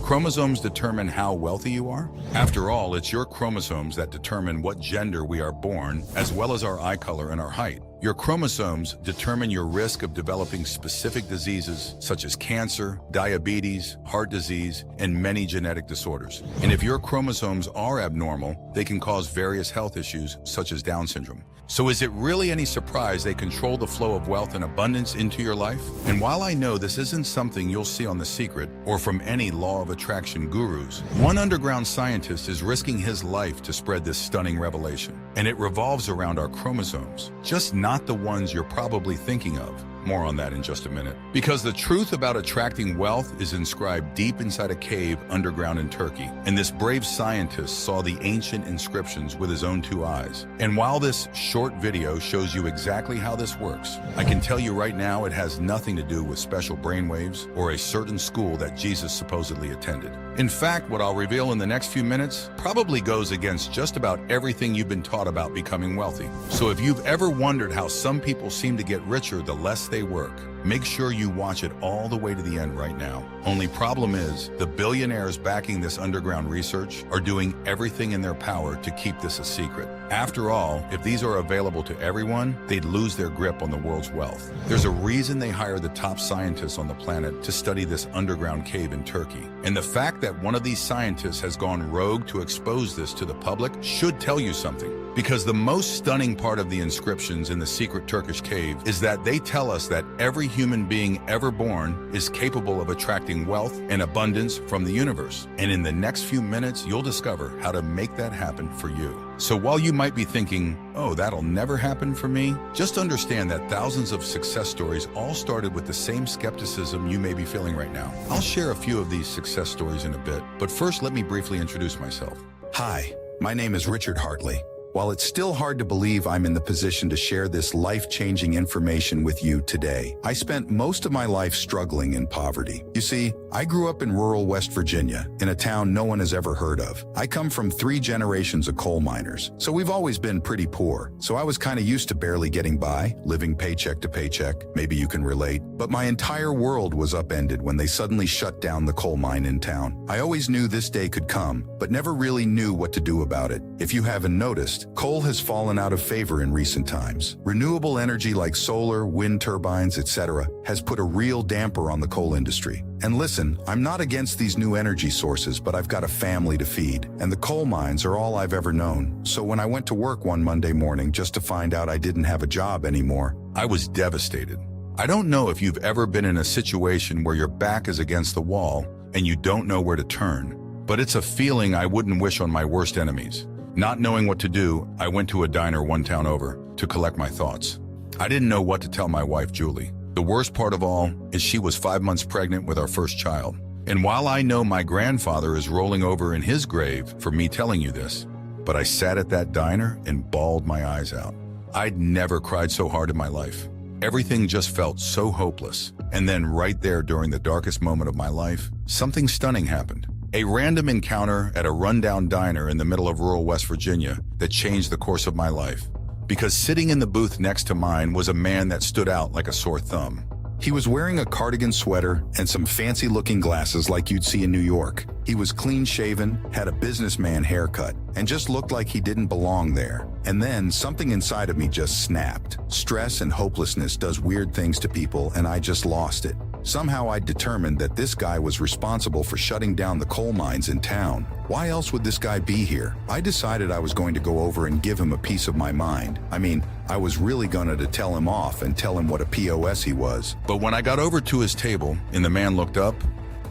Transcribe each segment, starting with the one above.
chromosomes determine how wealthy you are? After all, it's your chromosomes that determine what gender we are born, as well as our eye color and our height. Your chromosomes determine your risk of developing specific diseases such as cancer, diabetes, heart disease, and many genetic disorders. And if your chromosomes are abnormal, they can cause various health issues such as Down syndrome. So is it really any surprise they control the flow of wealth and abundance into your life? And while I know this isn't something you'll see on The Secret or from any law of attraction gurus, one underground scientist is risking his life to spread this stunning revelation. And it revolves around our chromosomes, just not the ones you're probably thinking of. More on that in just a minute. Because the truth about attracting wealth is inscribed deep inside a cave underground in Turkey. And this brave scientist saw the ancient inscriptions with his own two eyes. And while this short video shows you exactly how this works, I can tell you right now it has nothing to do with special brainwaves or a certain school that Jesus supposedly attended. In fact, what I'll reveal in the next few minutes probably goes against just about everything you've been taught about becoming wealthy. So if you've ever wondered how some people seem to get richer the less they work, make sure you watch it all the way to the end right now. Only problem is, the billionaires backing this underground research are doing everything in their power to keep this a secret. After all, if these are available to everyone, they'd lose their grip on the world's wealth. There's a reason they hire the top scientists on the planet to study this underground cave in Turkey. And the fact that one of these scientists has gone rogue to expose this to the public should tell you something. Because the most stunning part of the inscriptions in the secret Turkish cave is that they tell us that every human being ever born is capable of attracting wealth and abundance from the universe. And in the next few minutes, you'll discover how to make that happen for you. So while you might be thinking, oh, that'll never happen for me, just understand that thousands of success stories all started with the same skepticism you may be feeling right now. I'll share a few of these success stories in a bit, but first let me briefly introduce myself. Hi, my name is Richard Hartley. While it's still hard to believe I'm in the position to share this life-changing information with you today, I spent most of my life struggling in poverty. You see, I grew up in rural West Virginia, in a town no one has ever heard of. I come from 3 generations of coal miners, so we've always been pretty poor. So I was kind of used to barely getting by, living paycheck to paycheck. Maybe you can relate. But my entire world was upended when they suddenly shut down the coal mine in town. I always knew this day could come, but never really knew what to do about it. If you haven't noticed, coal has fallen out of favor in recent times. Renewable energy like solar, wind turbines, etc. has put a real damper on the coal industry. And listen, I'm not against these new energy sources, but I've got a family to feed, and the coal mines are all I've ever known. So when I went to work one Monday morning just to find out I didn't have a job anymore, I was devastated. I don't know if you've ever been in a situation where your back is against the wall and you don't know where to turn, but it's a feeling I wouldn't wish on my worst enemies. Not knowing what to do, I went to a diner one town over to collect my thoughts. I didn't know what to tell my wife, Julie. The worst part of all is she was 5 months pregnant with our first child. And while I know my grandfather is rolling over in his grave for me telling you this, but I sat at that diner and bawled my eyes out. I'd never cried so hard in my life. Everything just felt so hopeless. And then right there during the darkest moment of my life, something stunning happened. A random encounter at a rundown diner in the middle of rural West Virginia that changed the course of my life. Because sitting in the booth next to mine was a man that stood out like a sore thumb. He was wearing a cardigan sweater and some fancy-looking glasses like you'd see in New York. He was clean-shaven, had a businessman haircut, and just looked like he didn't belong there. And then something inside of me just snapped. Stress and hopelessness does weird things to people, and I just lost it. Somehow I determined that this guy was responsible for shutting down the coal mines in town. Why else would this guy be here? I decided I was going to go over and give him a piece of my mind. I mean, I was really gonna to tell him off and tell him what a POS he was. But when I got over to his table and the man looked up,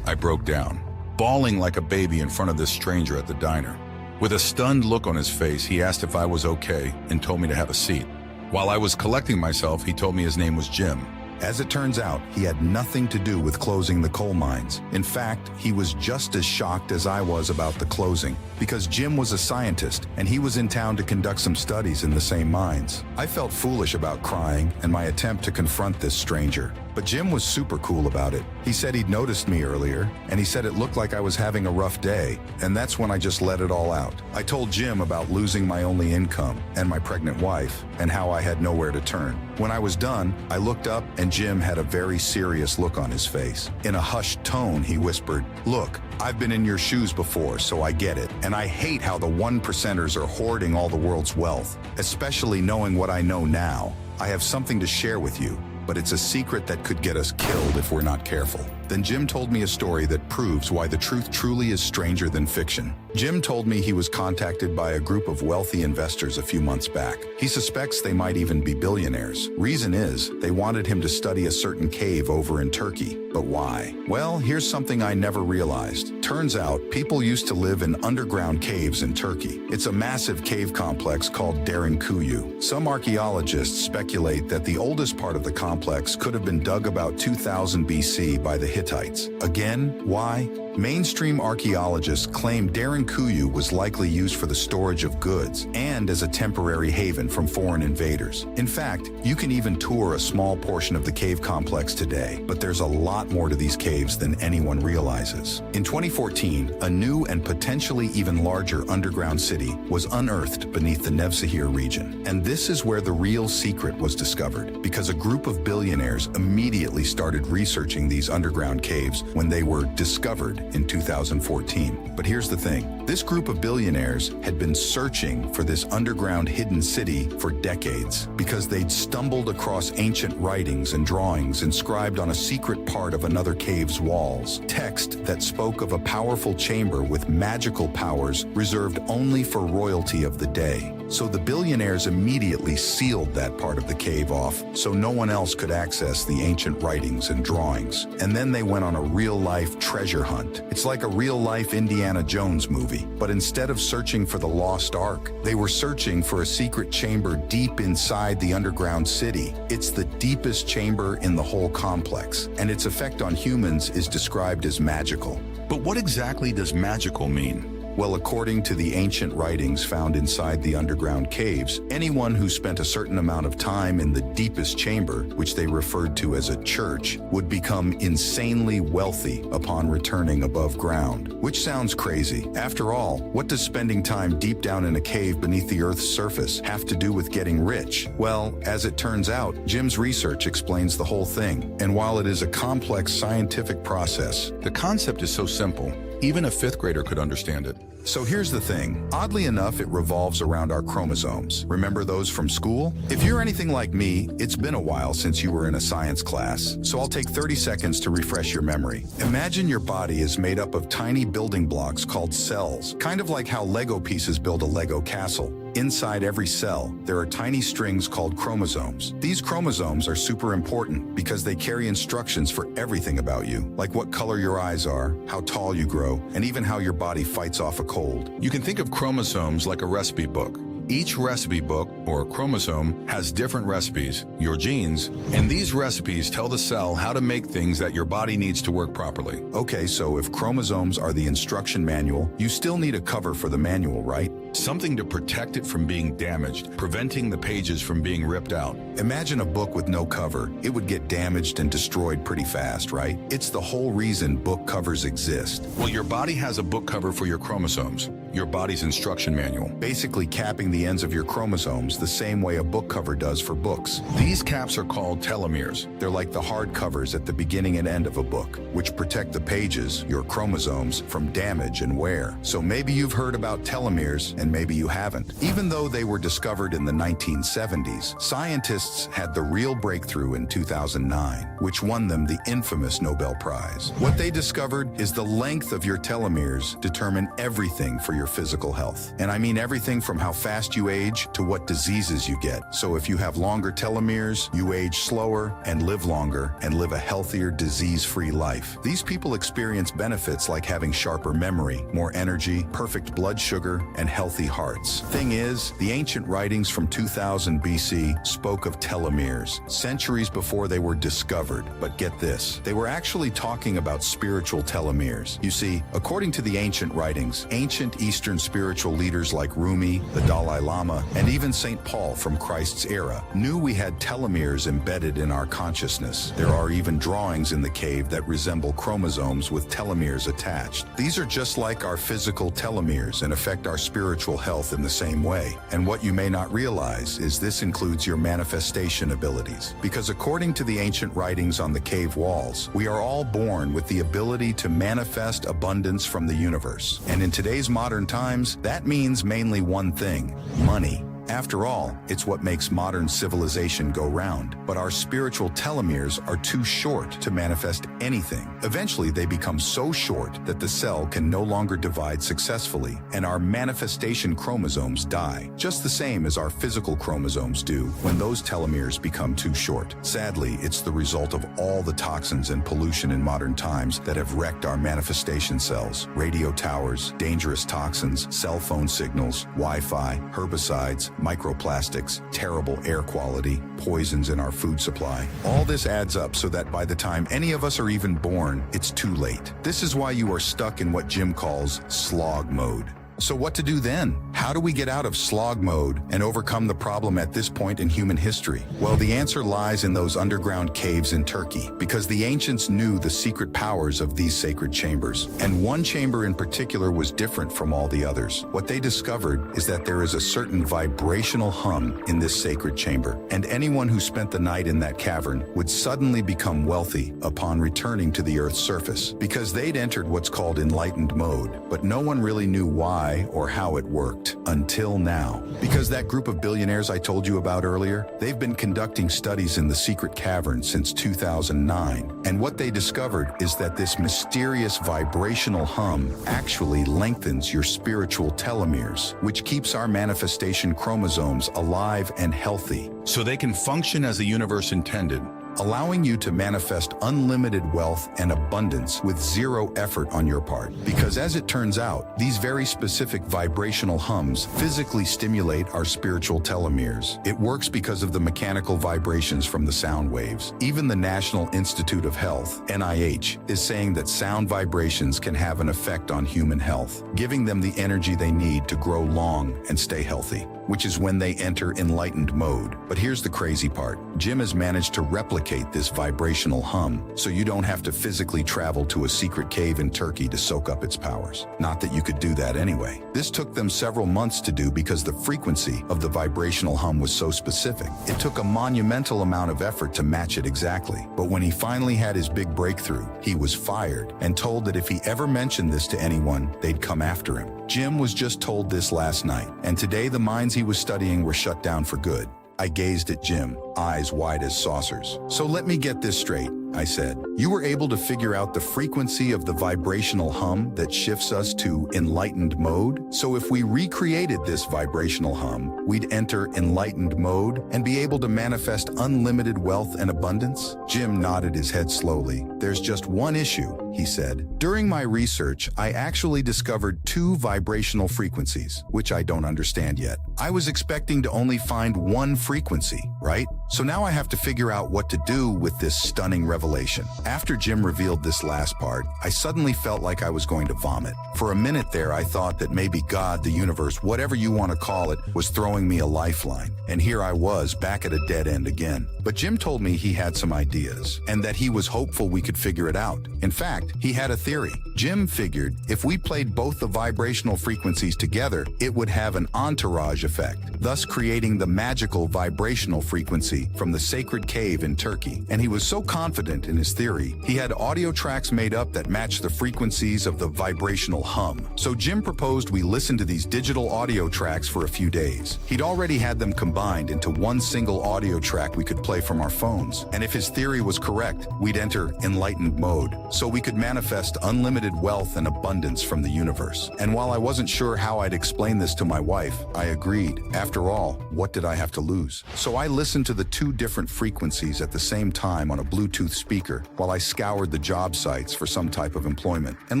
I broke down, bawling like a baby in front of this stranger at the diner. With a stunned look on his face, he asked if I was okay and told me to have a seat. While I was collecting myself, he told me his name was Jim. As it turns out, he had nothing to do with closing the coal mines. In fact, he was just as shocked as I was about the closing, because Jim was a scientist and he was in town to conduct some studies in the same mines. I felt foolish about crying and my attempt to confront this stranger, but Jim was super cool about it. He said he'd noticed me earlier, and he said it looked like I was having a rough day, and that's when I just let it all out. I told Jim about losing my only income and my pregnant wife and how I had nowhere to turn. When I was done, I looked up and Jim had a very serious look on his face. In a hushed tone, he whispered, "Look, I've been in your shoes before, so I get it. And I hate how the 1%ers are hoarding all the world's wealth, especially knowing what I know now. I have something to share with you, but it's a secret that could get us killed if we're not careful." Then Jim told me a story that proves why the truth truly is stranger than fiction. Jim told me he was contacted by a group of wealthy investors a few months back. He suspects they might even be billionaires. Reason is, they wanted him to study a certain cave over in Turkey. But why? Well, here's something I never realized. Turns out, people used to live in underground caves in Turkey. It's a massive cave complex called Derinkuyu. Some archaeologists speculate that the oldest part of the complex could have been dug about 2000 BC by the Hittites. Again, why? Mainstream archaeologists claim Derinkuyu was likely used for the storage of goods and as a temporary haven from foreign invaders. In fact, you can even tour a small portion of the cave complex today, but there's a lot more to these caves than anyone realizes. In 2014, a new and potentially even larger underground city was unearthed beneath the Nevşehir region. And this is where the real secret was discovered, because a group of billionaires immediately started researching these underground caves when they were discovered in 2014. But here's the thing. This group of billionaires had been searching for this underground hidden city for decades because they'd stumbled across ancient writings and drawings inscribed on a secret part of another cave's walls. Text that spoke of a powerful chamber with magical powers reserved only for royalty of the day. So the billionaires immediately sealed that part of the cave off so no one else could access the ancient writings and drawings. And then they went on a real-life treasure hunt. It's like a real-life Indiana Jones movie, but instead of searching for the lost ark, they were searching for a secret chamber deep inside the underground city. It's the deepest chamber in the whole complex, and its effect on humans is described as magical. But what exactly does magical mean? Well, according to the ancient writings found inside the underground caves, anyone who spent a certain amount of time in the deepest chamber, which they referred to as a church, would become insanely wealthy upon returning above ground. Which sounds crazy. After all, what does spending time deep down in a cave beneath the Earth's surface have to do with getting rich? Well, as it turns out, Jim's research explains the whole thing. And while it is a complex scientific process, The concept is so simple, even a fifth grader could understand it. So here's the thing. Oddly enough, it revolves around our chromosomes. Remember those from school? If you're anything like me, it's been a while since you were in a science class, so I'll take 30 seconds to refresh your memory. Imagine your body is made up of tiny building blocks called cells, kind of like how Lego pieces build a Lego castle. Inside every cell, there are tiny strings called chromosomes. These chromosomes are super important because they carry instructions for everything about you, like what color your eyes are, how tall you grow, and even how your body fights off a cold. You can think of chromosomes like a recipe book. Each recipe book, or chromosome, has different recipes, your genes, and these recipes tell the cell how to make things that your body needs to work properly. Okay, so if chromosomes are the instruction manual, you still need a cover for the manual, right? Something to protect it from being damaged, preventing the pages from being ripped out. Imagine a book with no cover. It would get damaged and destroyed pretty fast, right? It's the whole reason book covers exist. Well, your body has a book cover for your chromosomes, your body's instruction manual. Basically capping the ends of your chromosomes the same way a book cover does for books. These caps are called telomeres. They're like the hard covers at the beginning and end of a book, which protect the pages, your chromosomes, from damage and wear. So maybe you've heard about telomeres, and maybe you haven't. Even though they were discovered in the 1970s, scientists had the real breakthrough in 2009, which won them the infamous Nobel Prize. What they discovered is the length of your telomeres determine everything for your physical health. And I mean everything from how fast you age to what diseases you get. So if you have longer telomeres, you age slower and live longer and live a healthier, disease-free life. These people experience benefits like having sharper memory, more energy, perfect blood sugar, and healthy hearts. Thing is, the ancient writings from 2000 BC spoke of telomeres, centuries before they were discovered. But get this, they were actually talking about spiritual telomeres. You see, according to the ancient writings, ancient Eastern spiritual leaders like Rumi, the Dalai Lama, and even St. Paul from Christ's era knew we had telomeres embedded in our consciousness. There are even drawings in the cave that resemble chromosomes with telomeres attached. These are just like our physical telomeres and affect our spiritual health in the same way. And what you may not realize is this includes your manifestation abilities. Because according to the ancient writings on the cave walls, we are all born with the ability to manifest abundance from the universe. And in today's modern times, that means mainly one thing: money. After all, it's what makes modern civilization go round. But our spiritual telomeres are too short to manifest anything. Eventually, they become so short that the cell can no longer divide successfully, and our manifestation chromosomes die, just the same as our physical chromosomes do when those telomeres become too short. Sadly, it's the result of all the toxins and pollution in modern times that have wrecked our manifestation cells. Radio towers, dangerous toxins, cell phone signals, Wi-Fi, herbicides, microplastics, terrible air quality, poisons in our food supply. All this adds up so that by the time any of us are even born, it's too late. This is why you are stuck in what Jim calls slog mode. So what to do then? How do we get out of slog mode and overcome the problem at this point in human history? Well, the answer lies in those underground caves in Turkey, because the ancients knew the secret powers of these sacred chambers. And one chamber in particular was different from all the others. What they discovered is that there is a certain vibrational hum in this sacred chamber, and anyone who spent the night in that cavern would suddenly become wealthy upon returning to the Earth's surface, because they'd entered what's called enlightened mode, but no one really knew why or how it worked until now. Because that group of billionaires I told you about earlier, they've been conducting studies in the secret cavern since 2009. And what they discovered is that this mysterious vibrational hum actually lengthens your spiritual telomeres, which keeps our manifestation chromosomes alive and healthy. So they can function as the universe intended, allowing you to manifest unlimited wealth and abundance with zero effort on your part. Because as it turns out, these very specific vibrational hums physically stimulate our spiritual telomeres. It works because of the mechanical vibrations from the sound waves. Even the National Institute of Health, NIH, is saying that sound vibrations can have an effect on human health, giving them the energy they need to grow long and stay healthy, which is when they enter enlightened mode. But here's the crazy part. Jim has managed to replicate this vibrational hum, so you don't have to physically travel to a secret cave in Turkey to soak up its powers. Not that you could do that anyway. This took them several months to do because the frequency of the vibrational hum was so specific. It took a monumental amount of effort to match it exactly. But when he finally had his big breakthrough, he was fired and told that if he ever mentioned this to anyone, they'd come after him. Jim was just told this last night, and today the mines he was studying were shut down for good. I gazed at Jim, eyes wide as saucers. So let me get this straight, I said. You were able to figure out the frequency of the vibrational hum that shifts us to enlightened mode? So if we recreated this vibrational hum, we'd enter enlightened mode and be able to manifest unlimited wealth and abundance? Jim nodded his head slowly. There's just one issue, he said. During my research, I actually discovered 2 vibrational frequencies, which I don't understand yet. I was expecting to only find one frequency, right? So now I have to figure out what to do with this stunning revelation. After Jim revealed this last part, I suddenly felt like I was going to vomit. For a minute there, I thought that maybe God, the universe, whatever you want to call it, was throwing me a lifeline. And here I was, back at a dead end again. But Jim told me he had some ideas, and that he was hopeful we could figure it out. In fact, he had a theory. Jim figured if we played both the vibrational frequencies together, it would have an entourage effect, thus creating the magical vibrational frequency from the sacred cave in Turkey. And he was so confident in his theory, he had audio tracks made up that matched the frequencies of the vibrational hum. So Jim proposed we listen to these digital audio tracks for a few days. He'd already had them combined into one single audio track we could play from our phones. And if his theory was correct, we'd enter enlightened mode, so we could manifest unlimited wealth and abundance from the universe. And while I wasn't sure how I'd explain this to my wife, I agreed. After all, what did I have to lose? So I listened to the to 2 different frequencies at the same time on a Bluetooth speaker while I scoured the job sites for some type of employment. And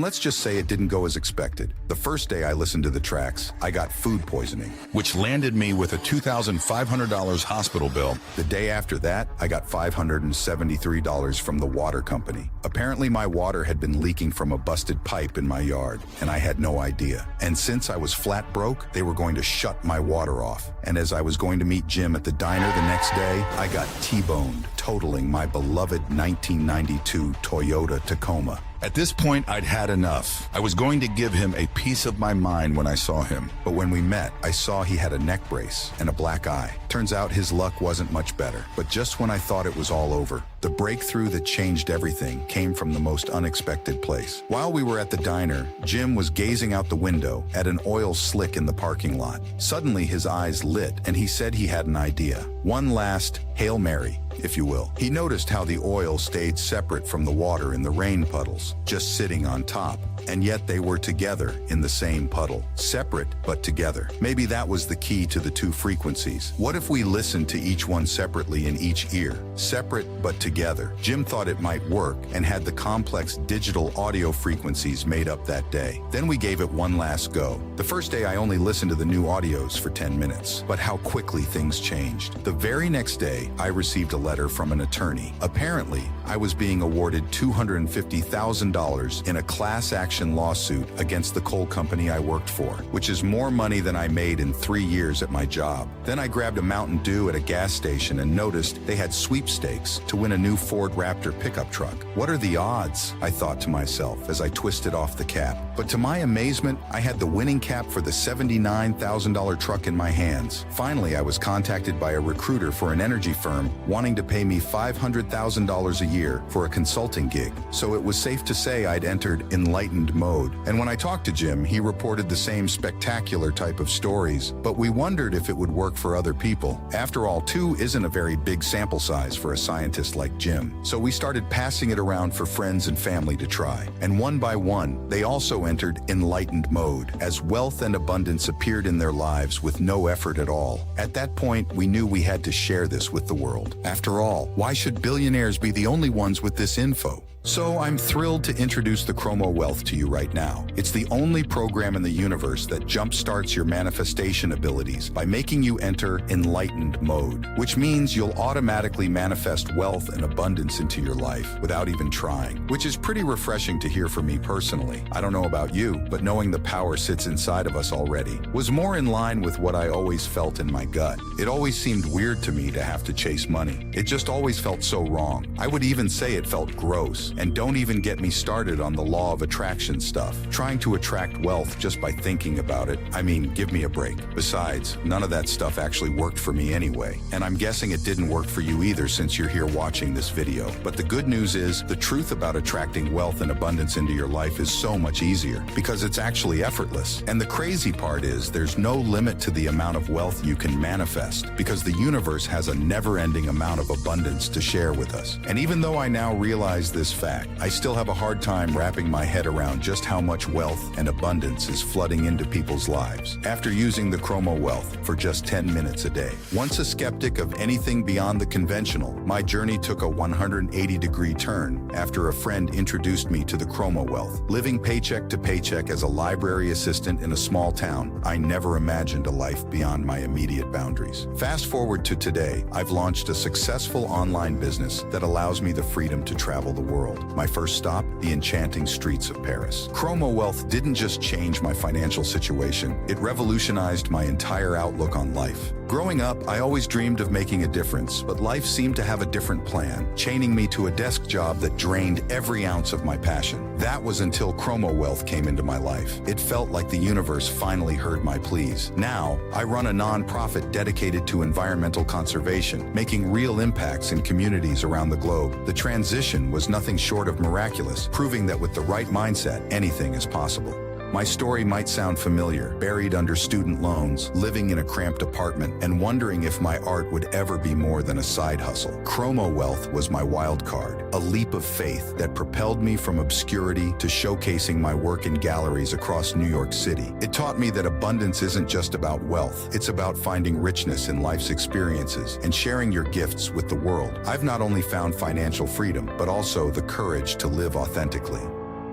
let's just say it didn't go as expected. The first day I listened to the tracks, I got food poisoning, which landed me with a $2,500 hospital bill. The day after that, I got $573 from the water company. Apparently my water had been leaking from a busted pipe in my yard, and I had no idea. And since I was flat broke, they were going to shut my water off. And as I was going to meet Jim at the diner the next day, I got T-boned, totaling my beloved 1992 Toyota Tacoma. At this point, I'd had enough. I was going to give him a piece of my mind when I saw him. But when we met, I saw he had a neck brace and a black eye. Turns out his luck wasn't much better. But just when I thought it was all over, the breakthrough that changed everything came from the most unexpected place. While we were at the diner, Jim was gazing out the window at an oil slick in the parking lot. Suddenly his eyes lit and he said he had an idea. One last Hail Mary, if you will. He noticed how the oil stayed separate from the water in the rain puddles, just sitting on top. And yet they were together in the same puddle, separate but together. Maybe that was the key to the 2 frequencies. What if we listened to each one separately in each ear, separate but together? Jim thought it might work and had the complex digital audio frequencies made up that day. Then we gave it one last go. The first day I only listened to the new audios for 10 minutes, but how quickly things changed. The very next day, I received a letter from an attorney. Apparently, I was being awarded $250,000 in a class action lawsuit against the coal company I worked for, which is more money than I made in 3 years at my job. Then I grabbed a Mountain Dew at a gas station and noticed they had sweepstakes to win a new Ford Raptor pickup truck. What are the odds? I thought to myself as I twisted off the cap. But to my amazement, I had the winning cap for the $79,000 truck in my hands. Finally, I was contacted by a recruiter for an energy firm wanting to pay me $500,000 a year for a consulting gig. So it was safe to say I'd entered enlightened mode. And when I talked to Jim, he reported the same spectacular type of stories, but we wondered if it would work for other people. After all, 2 isn't a very big sample size for a scientist like Jim. So we started passing it around for friends and family to try. And one by one, they also entered enlightened mode as wealth and abundance appeared in their lives with no effort at all. At that point, we knew we had to share this with the world. After all, why should billionaires be the only ones with this info? So I'm thrilled to introduce the CHROMO WEALTH to you right now. It's the only program in the universe that jumpstarts your manifestation abilities by making you enter enlightened mode, which means you'll automatically manifest wealth and abundance into your life without even trying, which is pretty refreshing to hear from me personally. I don't know about you, but knowing the power sits inside of us already was more in line with what I always felt in my gut. It always seemed weird to me to have to chase money. It just always felt so wrong. I would even say it felt gross. And don't even get me started on the law of attraction stuff. Trying to attract wealth just by thinking about it, I mean, give me a break. Besides, none of that stuff actually worked for me anyway. And I'm guessing it didn't work for you either since you're here watching this video. But the good news is, the truth about attracting wealth and abundance into your life is so much easier because it's actually effortless. And the crazy part is, there's no limit to the amount of wealth you can manifest because the universe has a never-ending amount of abundance to share with us. And even though I now realize this fact, I still have a hard time wrapping my head around just how much wealth and abundance is flooding into people's lives after using the CHROMO WEALTH for just 10 minutes a day. Once a skeptic of anything beyond the conventional, my journey took a 180-degree turn after a friend introduced me to the CHROMO WEALTH. Living paycheck to paycheck as a library assistant in a small town, I never imagined a life beyond my immediate boundaries. Fast forward to today, I've launched a successful online business that allows me the freedom to travel the world. My first stop, the enchanting streets of Paris. CHROMO WEALTH didn't just change my financial situation, it revolutionized my entire outlook on life. Growing up, I always dreamed of making a difference, but life seemed to have a different plan, chaining me to a desk job that drained every ounce of my passion. That was until CHROMO WEALTH came into my life. It felt like the universe finally heard my pleas. Now, I run a non-profit dedicated to environmental conservation, making real impacts in communities around the globe. The transition was nothing short of miraculous, proving that with the right mindset, anything is possible. My story might sound familiar, buried under student loans, living in a cramped apartment, and wondering if my art would ever be more than a side hustle. ChromoWealth was my wild card, a leap of faith that propelled me from obscurity to showcasing my work in galleries across New York City. It taught me that abundance isn't just about wealth, it's about finding richness in life's experiences and sharing your gifts with the world. I've not only found financial freedom, but also the courage to live authentically.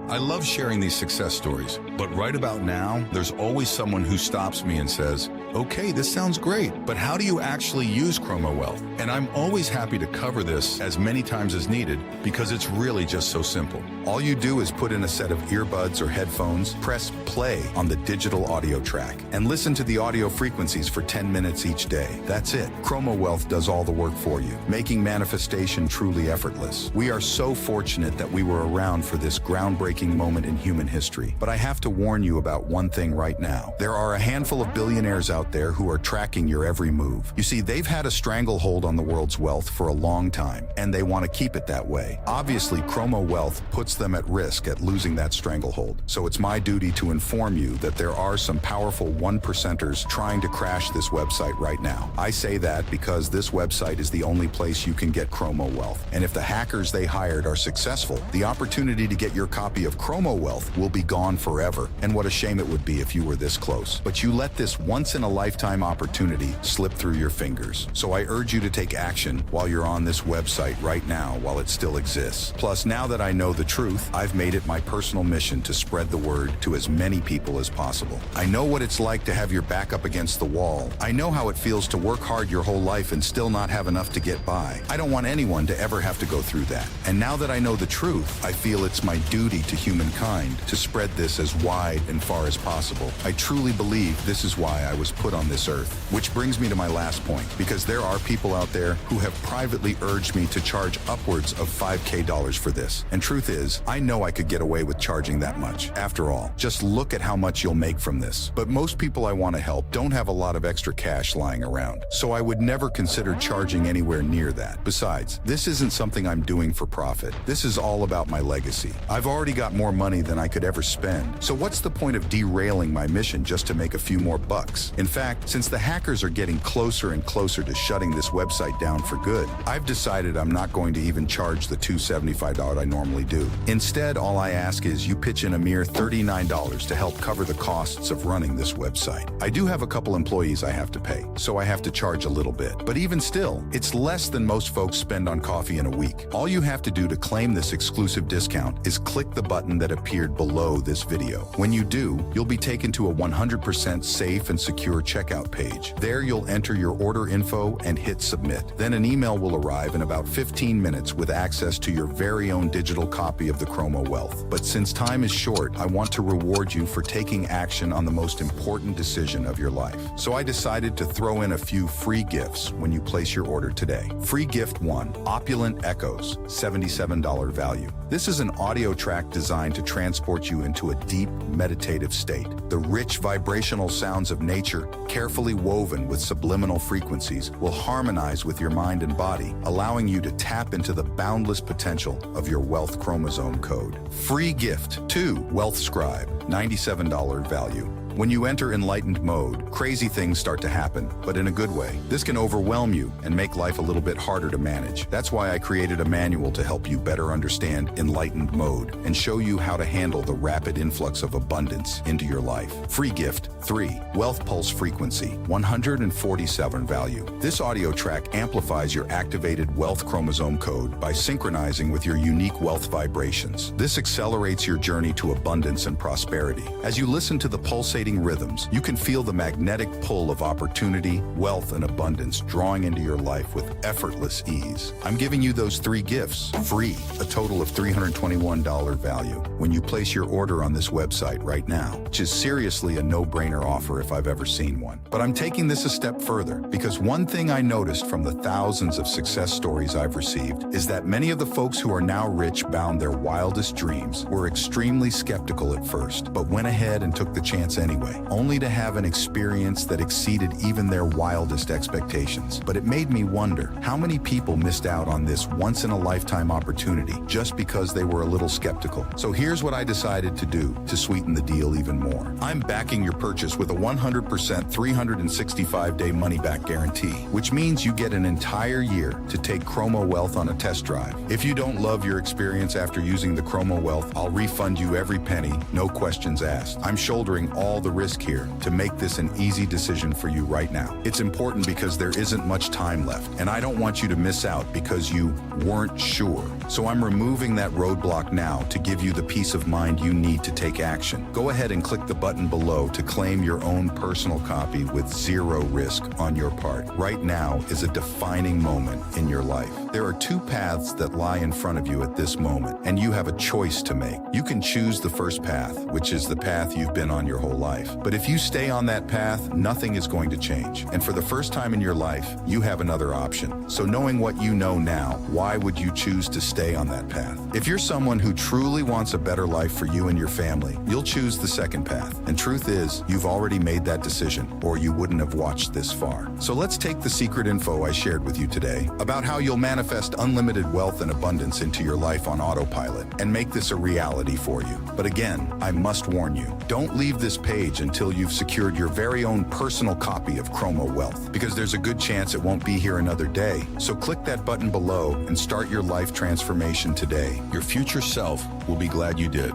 I love sharing these success stories, but right about now, there's always someone who stops me and says, okay, this sounds great, but how do you actually use ChromoWealth? And I'm always happy to cover this as many times as needed because it's really just so simple. All you do is put in a set of earbuds or headphones, press play on the digital audio track, and listen to the audio frequencies for 10 minutes each day. That's it. ChromoWealth does all the work for you, making manifestation truly effortless. We are so fortunate that we were around for this groundbreaking moment in human history. But I have to warn you about one thing right now. There are a handful of billionaires out there who are tracking your every move. You see, they've had a stranglehold on the world's wealth for a long time, and they want to keep it that way. Obviously, ChromoWealth puts them at risk at losing that stranglehold. So it's my duty to inform you that there are some powerful 1%ers trying to crash this website right now. I say that because this website is the only place you can get ChromoWealth. And if the hackers they hired are successful, the opportunity to get your copy of ChromoWealth will be gone forever. And what a shame it would be if you were this close. But you let this once-in-a-lifetime opportunity slip through your fingers. So I urge you to take action while you're on this website right now while it still exists. Plus, now that I know the truth, I've made it my personal mission to spread the word to as many people as possible. I know what it's like to have your back up against the wall. I know how it feels to work hard your whole life and still not have enough to get by. I don't want anyone to ever have to go through that. And now that I know the truth, I feel it's my duty to humankind to spread this as wide and far as possible. I truly believe this is why I was put on this earth. Which brings me to my last point, because there are people out there who have privately urged me to charge upwards of $5,000 for this. And truth is, I know I could get away with charging that much. After all, just look at how much you'll make from this. But most people I want to help don't have a lot of extra cash lying around, so I would never consider charging anywhere near that. Besides, this isn't something I'm doing for profit. This is all about my legacy. I've already got more money than I could ever spend, so what's the point of derailing my mission just to make a few more bucks? In fact, since the hackers are getting closer and closer to shutting this website down for good, I've decided I'm not going to even charge the $275 I normally do. Instead, all I ask is you pitch in a mere $39 to help cover the costs of running this website. I do have a couple employees I have to pay, so I have to charge a little bit. But even still, it's less than most folks spend on coffee in a week. All you have to do to claim this exclusive discount is click the button that appeared below this video. When you do, you'll be taken to a 100% safe and secure checkout page. There you'll enter your order info and hit submit. Then an email will arrive in about 15 minutes with access to your very own digital copy of the ChromoWealth. But since time is short, I want to reward you for taking action on the most important decision of your life. So I decided to throw in a few free gifts when you place your order today. Free gift 1, Opulent Echoes, $77 value. This is an audio track designed to transport you into a deep, meditative state. The rich vibrational sounds of nature, carefully woven with subliminal frequencies, will harmonize with your mind and body, allowing you to tap into the boundless potential of your wealth chromosome code. Free gift 2, Wealth Scribe, $97 value. When you enter enlightened mode, crazy things start to happen, but in a good way. This can overwhelm you and make life a little bit harder to manage. That's why I created a manual to help you better understand enlightened mode and show you how to handle the rapid influx of abundance into your life. Free gift 3, Wealth Pulse Frequency, $147 value. This audio track amplifies your activated wealth chromosome code by synchronizing with your unique wealth vibrations. This accelerates your journey to abundance and prosperity. As you listen to the pulsating rhythms, you can feel the magnetic pull of opportunity, wealth, and abundance drawing into your life with effortless ease. I'm giving you those 3 gifts free, a total of $321 value, when you place your order on this website right now, which is seriously a no-brainer offer if I've ever seen one. But I'm taking this a step further, because one thing I noticed from the thousands of success stories I've received is that many of the folks who are now rich bound their wildest dreams were extremely skeptical at first, but went ahead and took the chance anyway. anyway, only to have an experience that exceeded even their wildest expectations. But it made me wonder, how many people missed out on this once-in-a-lifetime opportunity just because they were a little skeptical? So here's what I decided to do to sweeten the deal even more. I'm backing your purchase with a 100% 365-day money-back guarantee, which means you get an entire year to take ChromoWealth on a test drive. If you don't love your experience after using the ChromoWealth, I'll refund you every penny, no questions asked. I'm shouldering all the risk here to make this an easy decision for you right now. It's important because there isn't much time left, and I don't want you to miss out because you weren't sure. So I'm removing that roadblock now to give you the peace of mind you need to take action. Go ahead and click the button below to claim your own personal copy with zero risk on your part. Right now is a defining moment in your life. There are two paths that lie in front of you at this moment, and you have a choice to make. You can choose the first path, which is the path you've been on your whole life. But if you stay on that path, nothing is going to change. And for the first time in your life, you have another option. So knowing what you know now, why would you choose to stay on that path? If you're someone who truly wants a better life for you and your family, you'll choose the second path. And truth is, you've already made that decision, or you wouldn't have watched this far. So let's take the secret info I shared with you today about how you'll manifest unlimited wealth and abundance into your life on autopilot and make this a reality for you. But again, I must warn you, don't leave this page until you've secured your very own personal copy of Chromo Wealth, because there's a good chance it won't be here another day. So click that button below and start your life transformation today. Your future self will be glad you did.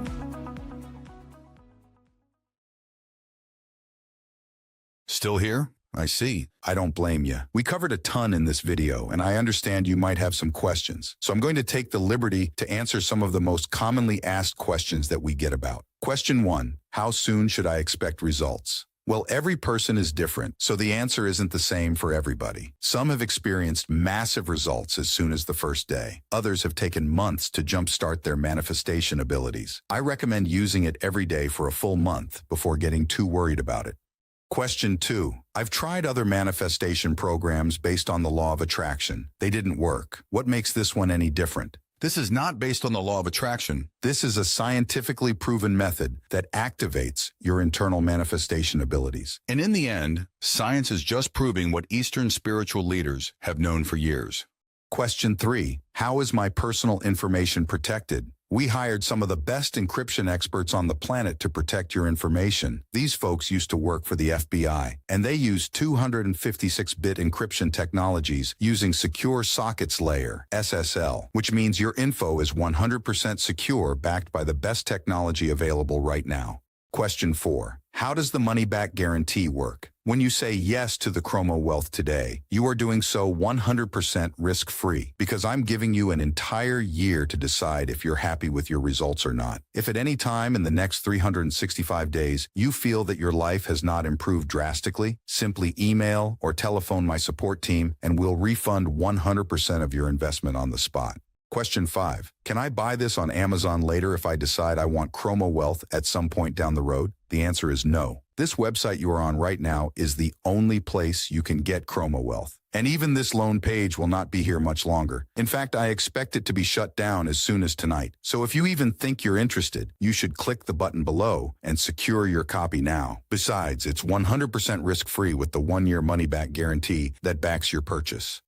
Still here? I see. I don't blame you. We covered a ton in this video, and I understand you might have some questions. So I'm going to take the liberty to answer some of the most commonly asked questions that we get about. Question 1, how soon should I expect results? Well, every person is different, so the answer isn't the same for everybody. Some have experienced massive results as soon as the first day. Others have taken months to jumpstart their manifestation abilities. I recommend using it every day for a full month before getting too worried about it. Question 2. I've tried other manifestation programs based on the law of attraction. They didn't work. What makes this one any different? This is not based on the law of attraction. This is a scientifically proven method that activates your internal manifestation abilities. And in the end, science is just proving what Eastern spiritual leaders have known for years. Question 3. How is my personal information protected? We hired some of the best encryption experts on the planet to protect your information. These folks used to work for the FBI, and they use 256-bit encryption technologies using Secure Sockets Layer, SSL, which means your info is 100% secure, backed by the best technology available right now. Question 4. How does the money-back guarantee work? When you say yes to the Chromo Wealth today, you are doing so 100% risk-free, because I'm giving you an entire year to decide if you're happy with your results or not. If at any time in the next 365 days you feel that your life has not improved drastically, simply email or telephone my support team and we'll refund 100% of your investment on the spot. Question 5. Can I buy this on Amazon later if I decide I want Chromo Wealth at some point down the road? The answer is no. This website you are on right now is the only place you can get Chromo Wealth. And even this lone page will not be here much longer. In fact, I expect it to be shut down as soon as tonight. So if you even think you're interested, you should click the button below and secure your copy now. Besides, it's 100% risk-free with the 1-year money-back guarantee that backs your purchase.